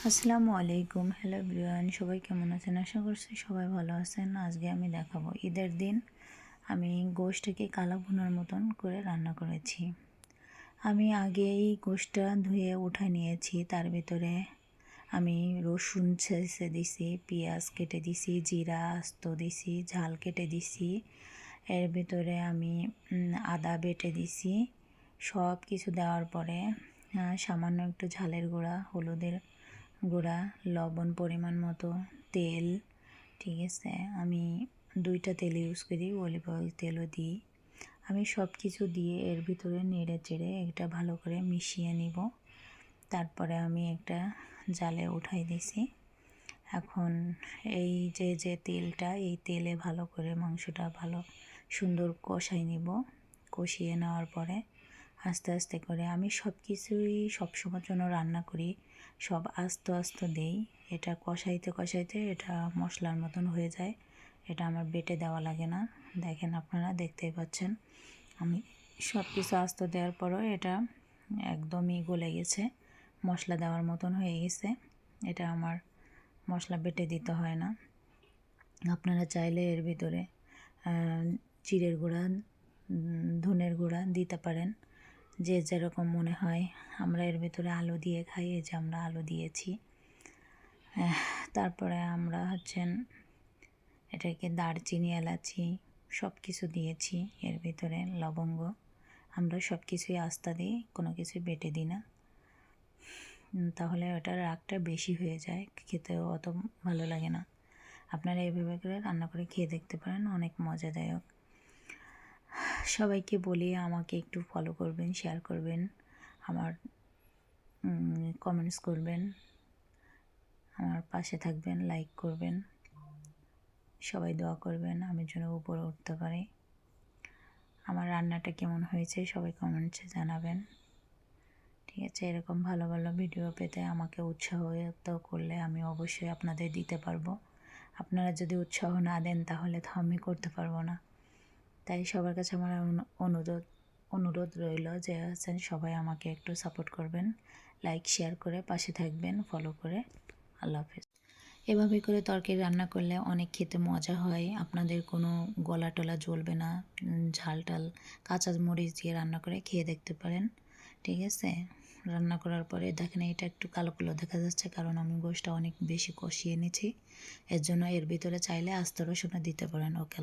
আসসালামু আলাইকুম। Hello everyone, সবাই কেমন আছেন? আশা করছি সবাই ভালো আছেন। আজকে আমি দেখাবো ঈদের দিন আমি গোশটাকে কালা ভুনার মতন করে রান্না করেছি। আমি আগেই গোশটা ধুয়ে উঠায় নিয়েছি। তার ভিতরে আমি রসুন ছেঁচে দিছি, পেঁয়াজ কেটে দিছি, জিরা আস্ত দিছি, ঝাল কেটে দিছি। এর ভিতরে আমি আদা বেটে দিছি। সব কিছু দেওয়ার পরে সামান্য একটু ঝালের গুঁড়া, হলুদের গুঁড়া, লবণ পরিমাণ মতো, তেল, ঠিক আছে। আমি 2টা তেল ইউজ করি, অলিভ অয়েল তেলও দিই। আমি সব কিছু দিয়ে এর ভিতরে নেড়ে চেড়ে এটা ভালো করে মিশিয়ে নিব। তারপরে আমি একটা জালে উঠাই দিছি। এখন এই যে তেলটা, এই তেলে ভালো করে মাংসটা ভালো সুন্দর কষাই নিব। কষিয়ে নেওয়ার পরে আস্তে আস্তে করে আমি সব কিছুই সবসময়ের জন্য রান্না করি, সব আস্তে আস্তে দেই। এটা কষাইতে কষাইতে এটা মশলার মতন হয়ে যায়। এটা আমার বেটে দেওয়া লাগে না। দেখেন, আপনারা দেখতেই পাচ্ছেন আমি সব কিছু আস্তে দেওয়ার পরও এটা একদমই গলে গেছে, মশলা দেওয়ার মতন হয়ে গেছে। এটা আমার মশলা বেটে দিতে হয় না। আপনারা চাইলে এর ভিতরে জিরের গুঁড়া, ধনের গুঁড়া দিতে পারেন, যে যেরকম মনে হয়। আমরা এর ভিতরে আলু দিয়ে খাই, এই যে আমরা আলু দিয়েছি। তারপরে আমরা এটাকে দারচিনি, এলাচি সব কিছু দিয়েছি এর ভিতরে, লবঙ্গ। আমরা সব কিছুই আস্তা দিই, কোনো কিছুই বেটে দিই না। তাহলে ওটার রাগটা বেশি হয়ে যায়, খেতেও অত ভালো লাগে না। আপনারা এইভাবে করে রান্না করে খেয়ে দেখতে পারেন, অনেক মজাদায়ক। সবাইকে বলি আমাকে একটু ফলো করবেন, শেয়ার করবেন, আমার কমেন্টস করবেন, আমার পাশে থাকবেন, লাইক করবেন। সবাই দোয়া করবেন আমি যেন উপরে উঠতে পারি। আমার রান্নাটা কেমন হয়েছে সবাই কমেন্টসে জানাবেন, ঠিক আছে। এরকম ভালো ভালো ভিডিও পেতে আমাকে উৎসাহিত করলে আমি অবশ্যই আপনাদের দিতে পারবো। আপনারা যদি উৎসাহ না দেন তাহলে তো আমি করতে পারবো না। তাই সবার কাছে আমার অনুরোধ রইল যে সবাই আমাকে একটু সাপোর্ট করবেন, লাইক শেয়ার করে পাশে থাকবেন, ফলো করে। আল্লাহ হাফেজ। এভাবে করে তরকারি রান্না করলে অনেক খেতে মজা হয়। আপনাদের কোনো গলা টলা জ্বলবে না। ঝাল টাল কাঁচা মরিচ দিয়ে রান্না করে খেয়ে দেখতে পারেন, ঠিক আছে। রান্না করার পরে দেখেন এটা একটু কালো কালো দেখা যাচ্ছে, কারণ আমি গোশটা অনেক বেশি কষিয়ে নিয়েছি। এর জন্য এর ভিতরে চাইলে আস্ত রসুনও দিতে পারেন। ওকে।